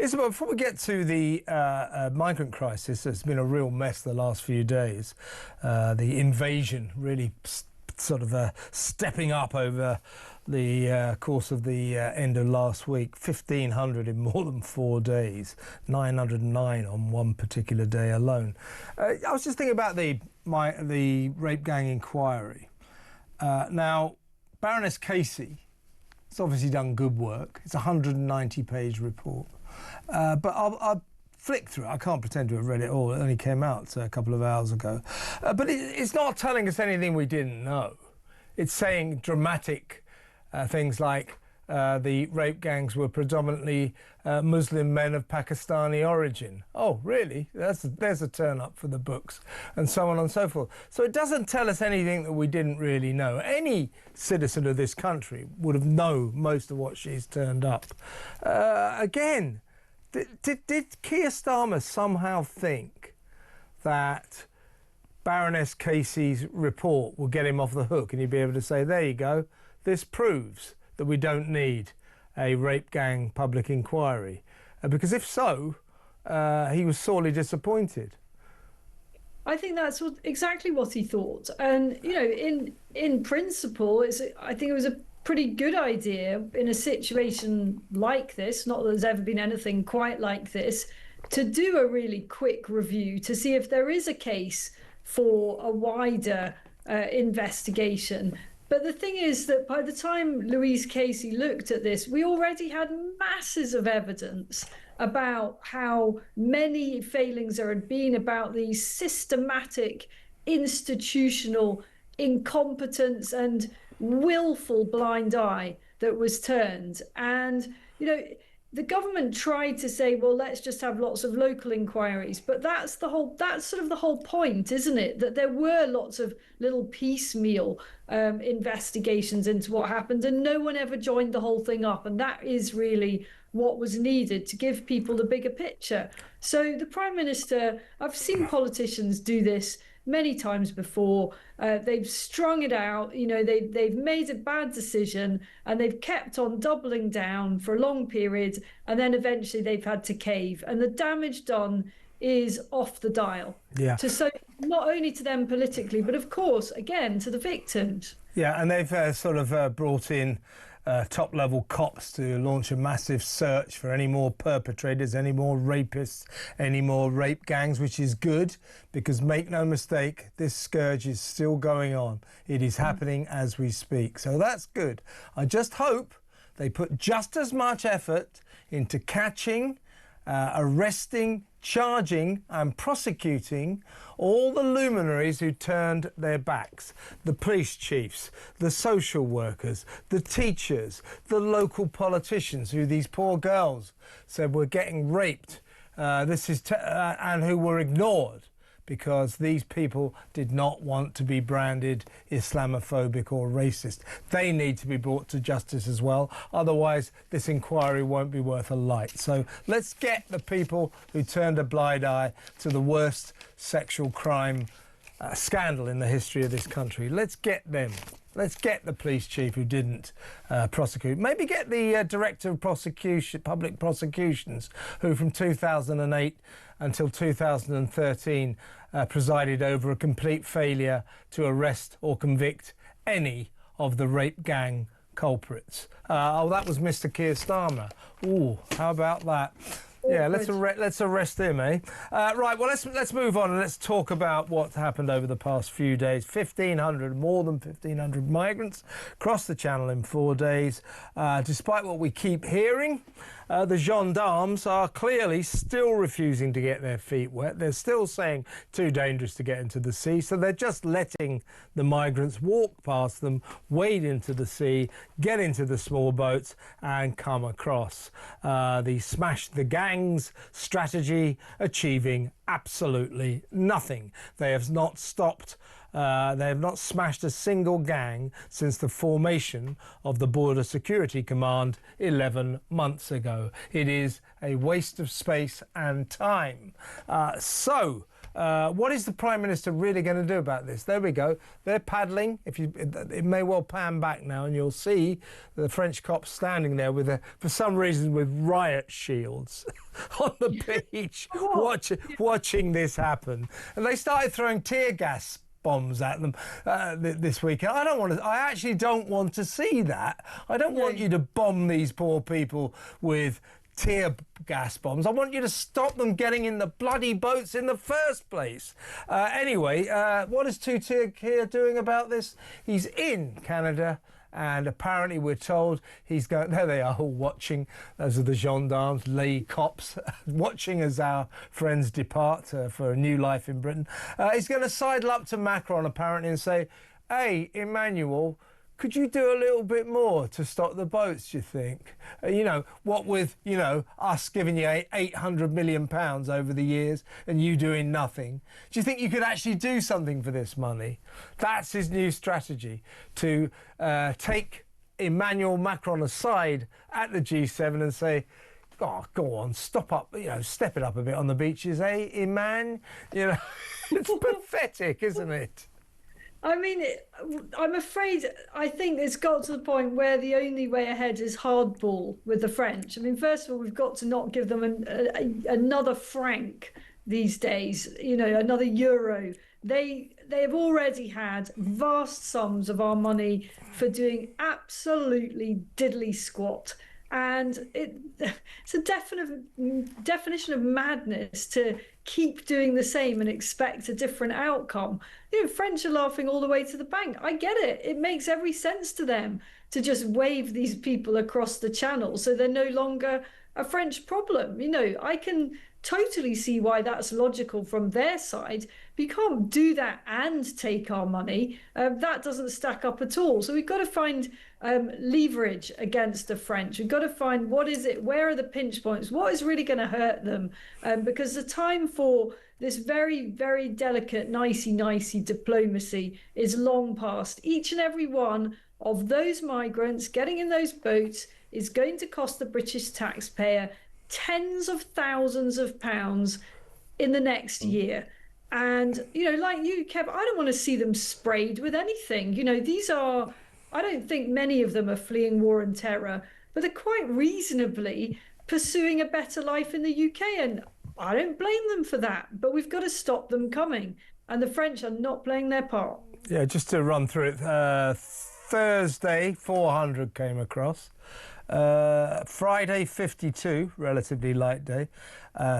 Isabel, before we get to the migrant crisis, it's been a real mess the last few days. The invasion really sort of stepping up over the course of the end of last week. 1,500 in more than 4 days, 909 on one particular day alone. I was just thinking about the rape gang inquiry. Now, Baroness Casey has obviously done good work. It's a 190-page report. But I'll flick through it. I can't pretend to have read it all. It only came out a couple of hours ago. But it's not telling us anything we didn't know. It's saying dramatic things like the rape gangs were predominantly Muslim men of Pakistani origin. Oh, really? There's a turn up for the books, and so on and so forth. So it doesn't tell us anything that we didn't really know. Any citizen of this country would have known most of what she's turned up. Again, did Keir Starmer somehow think that Baroness Casey's report will get him off the hook and he'd be able to say, there you go, this proves that we don't need a rape gang public inquiry? Because if so, he was sorely disappointed. I think that's exactly what he thought. And, you know, in principle, I think it was a pretty good idea in a situation like this, not that there's ever been anything quite like this, to do a really quick review to see if there is a case for a wider investigation. But the thing is that by the time Louise Casey looked at this, we already had masses of evidence about how many failings there had been, about the systematic institutional incompetence and willful blind eye that was turned. And, you know, the government tried to say, well, let's just have lots of local inquiries. But that's sort of the whole point, isn't it? That there were lots of little piecemeal investigations into what happened, and no one ever joined the whole thing up. And that is really what was needed to give people the bigger picture. So the Prime Minister, I've seen politicians do this many times before. They've strung it out, you know, they've made a bad decision and they've kept on doubling down for a long period, and then eventually they've had to cave, and the damage done is off the dial. Yeah. So not only to them politically, but of course, again, to the victims. Yeah, and they've sort of brought in top-level cops to launch a massive search for any more perpetrators, any more rapists, any more rape gangs, which is good, because make no mistake, this scourge is still going on. It is happening as we speak. So that's good. I just hope they put just as much effort into catching, arresting, charging and prosecuting all the luminaries who turned their backs. The police chiefs, the social workers, the teachers, the local politicians who these poor girls said were getting raped and who were ignored because these people did not want to be branded Islamophobic or racist. They need to be brought to justice as well. Otherwise, this inquiry won't be worth a light. So let's get the people who turned a blind eye to the worst sexual crime scandal in the history of this country. Let's get them. Let's get the police chief who didn't prosecute. Maybe get the director of public prosecutions, who from 2008 until 2013 presided over a complete failure to arrest or convict any of the rape gang culprits. That was Mr. Keir Starmer. Ooh, how about that? Yeah, let's arrest him, eh? Right, well, let's move on and let's talk about what's happened over the past few days. 1,500, more than 1,500 migrants crossed the Channel in 4 days. Despite what we keep hearing, the gendarmes are clearly still refusing to get their feet wet. They're still saying too dangerous to get into the sea, so they're just letting the migrants walk past them, wade into the sea, get into the small boats and come across. The gang's strategy achieving absolutely nothing. They have not stopped. They have not smashed a single gang since the formation of the Border Security Command 11 months ago. It is a waste of space and time. So What is the Prime Minister really going to do about this? There we go. They're paddling. It may well pan back now, and you'll see the French cops standing there with, for some reason, with riot shields on the beach, watching this happen. And they started throwing tear gas bombs at them this weekend. I actually don't want to see that. I don't want you to bomb these poor people with tear gas bombs. I want you to stop them getting in the bloody boats in the first place. Anyway, what is Two-Tier here doing about this? He's in Canada, and apparently we're told he's going... There they are, all watching. Those are the gendarmes, Lee cops, watching as our friends depart for a new life in Britain. He's going to sidle up to Macron, apparently, and say, hey, Emmanuel, could you do a little bit more to stop the boats, do you think? You know, what with, you know, us giving you £800 million over the years and you doing nothing. Do you think you could actually do something for this money? That's his new strategy, to take Emmanuel Macron aside at the G7 and say, oh, go on, stop up, you know, step it up a bit on the beaches, eh, Eman? You know, it's pathetic, isn't it? I mean, I'm afraid I think it's got to the point where the only way ahead is hardball with the French. I mean, first of all, we've got to not give them another franc these days, you know, another euro. They have already had vast sums of our money for doing absolutely diddly squat. And it's a definition of madness to keep doing the same and expect a different outcome. You know, French are laughing all the way to the bank. I get it. It makes every sense to them to just wave these people across the channel so they're no longer a French problem. You know, I can totally see why that's logical from their side, but you can't do that and take our money. That doesn't stack up at all. So we've got to find leverage against the French. We've got to find what is it, where are the pinch points, what is really going to hurt them, because the time for this very, very delicate nicey diplomacy is long past. Each and every one of those migrants getting in those boats is going to cost the British taxpayer tens of thousands of pounds in the next year. And, you know, like you, Kev, I don't want to see them sprayed with anything. You know, these are, I don't think many of them are fleeing war and terror, but they're quite reasonably pursuing a better life in the UK. And I don't blame them for that, but we've got to stop them coming. And the French are not playing their part. Yeah, just to run through it, Thursday, 400 came across. Friday, 52, relatively light day.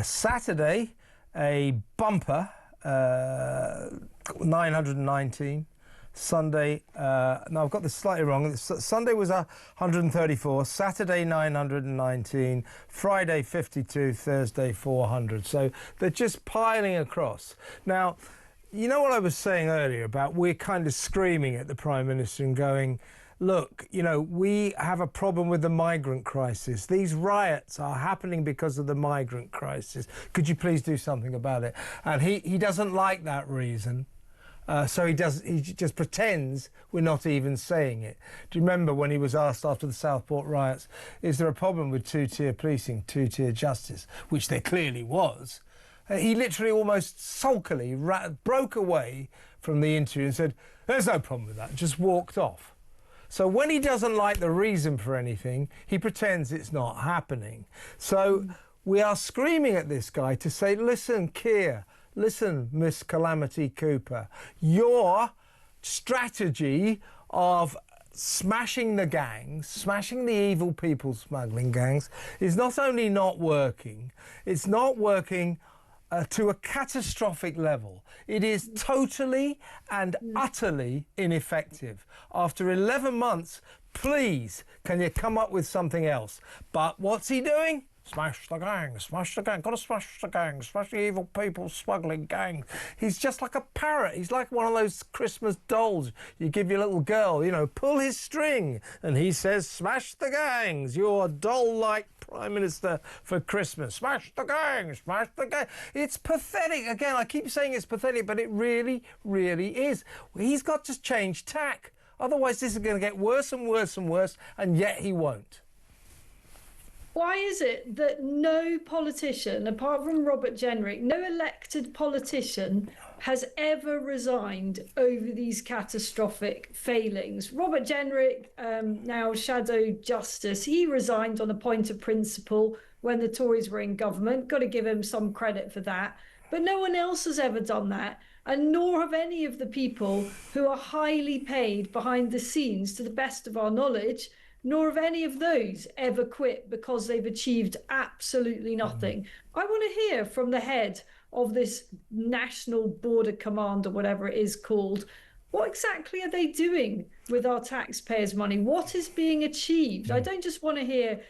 Saturday, a bumper, 919. Sunday, no, I've got this slightly wrong. Sunday was 134, Saturday 919, Friday 52, Thursday 400. So they're just piling across. Now, you know what I was saying earlier about we're kind of screaming at the Prime Minister and going, look, you know, we have a problem with the migrant crisis. These riots are happening because of the migrant crisis. Could you please do something about it? And he doesn't like that reason. So he just pretends we're not even saying it. Do you remember when he was asked after the Southport riots, is there a problem with two-tier policing, two-tier justice, which there clearly was? He literally almost sulkily broke away from the interview and said, there's no problem with that, just walked off. So when he doesn't like the reason for anything, he pretends it's not happening. So we are screaming at this guy to say, listen, Keir, listen, Miss Calamity Cooper, your strategy of smashing the gangs, smashing the evil people smuggling gangs, is not only not working, it's not working to a catastrophic level. It is totally and utterly ineffective. After 11 months, please, can you come up with something else? But what's he doing? Smash the gang, gotta smash the gang, smash the evil people smuggling gang. He's just like a parrot. He's like one of those Christmas dolls you give your little girl, you know, pull his string, and he says, smash the gangs, you're doll-like Prime Minister for Christmas. Smash the gang, smash the gang. It's pathetic. Again, I keep saying it's pathetic, but it really, really is. He's got to change tack. Otherwise, this is going to get worse and worse and worse, and yet he won't. Why is it that no politician, apart from Robert Jenrick, no elected politician has ever resigned over these catastrophic failings? Robert Jenrick, now Shadow Justice, he resigned on a point of principle when the Tories were in government. Got to give him some credit for that. But no one else has ever done that, and nor have any of the people who are highly paid behind the scenes, to the best of our knowledge, nor have any of those ever quit because they've achieved absolutely nothing. I want to hear from the head of this National Border Command, or whatever it is called. What exactly are they doing with our taxpayers' money? What is being achieved? I don't just want to hear,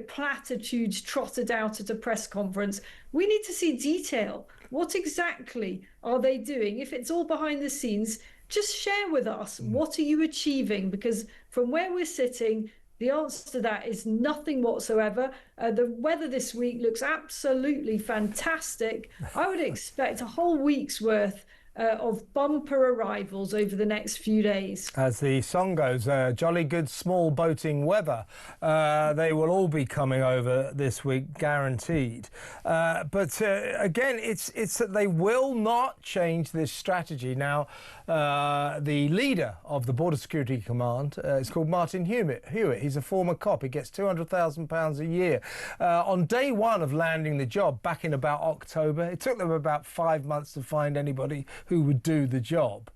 platitudes trotted out at a press conference. We need to see detail. What exactly are they doing? If it's all behind the scenes, just share with us. What are you achieving? Because from where we're sitting, the answer to that is nothing whatsoever. The weather this week looks absolutely fantastic. I would expect a whole week's worth of bumper arrivals over the next few days. As the song goes, jolly good small boating weather. They will all be coming over this week, guaranteed. But again, it's that they will not change this strategy. Now, the leader of the Border Security Command is called Martin Hewitt. He's a former cop. He gets £200,000 a year. On day one of landing the job, back in about October, it took them about 5 months to find anybody who would do the job.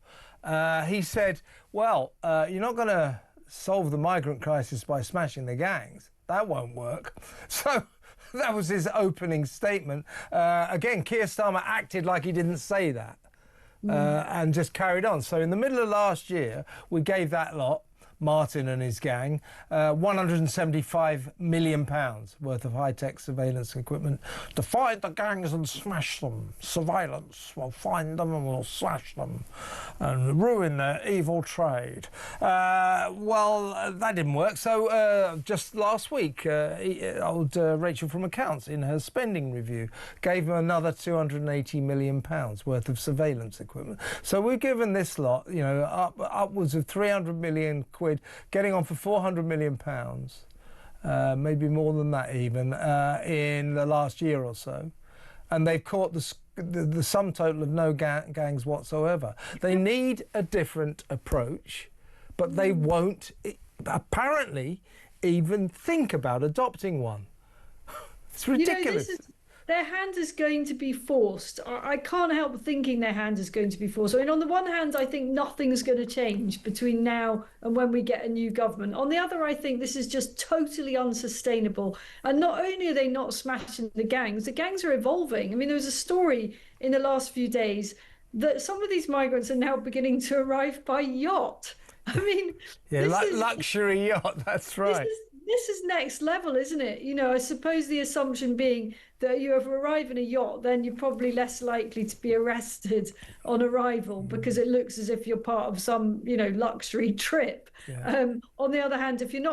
He said, well, you're not going to solve the migrant crisis by smashing the gangs. That won't work. So that was his opening statement. Again, Keir Starmer acted like he didn't say that and just carried on. So in the middle of last year, we gave that lot, Martin and his gang, £175 million worth of high-tech surveillance equipment to find the gangs and smash them. Surveillance, we'll find them and we'll slash them and ruin their evil trade. Well, that didn't work. So just last week, old Rachel from Accounts, in her spending review, gave them another £280 million worth of surveillance equipment. So we've given this lot, upwards of 300 million quid, getting on for 400 million pounds, maybe more than that even, in the last year or so, and they've caught the sum total of no gangs whatsoever. They need a different approach, but they won't apparently even think about adopting one. It's ridiculous. Their hand is going to be forced. I can't help thinking their hand is going to be forced. I mean, on the one hand, I think nothing's going to change between now and when we get a new government. On the other, I think this is just totally unsustainable. And not only are they not smashing the gangs are evolving. I mean, there was a story in the last few days that some of these migrants are now beginning to arrive by yacht. I mean, luxury yacht, that's right. This is next level, isn't it? I suppose the assumption being that you have arrived in a yacht, then you're probably less likely to be arrested on arrival because it looks as if you're part of some, luxury trip. Yeah. On the other hand, if you're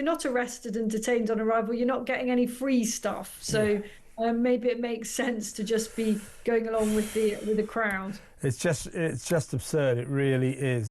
not arrested and detained on arrival, you're not getting any free stuff. So maybe it makes sense to just be going along with the crowd. It's just absurd. It really is.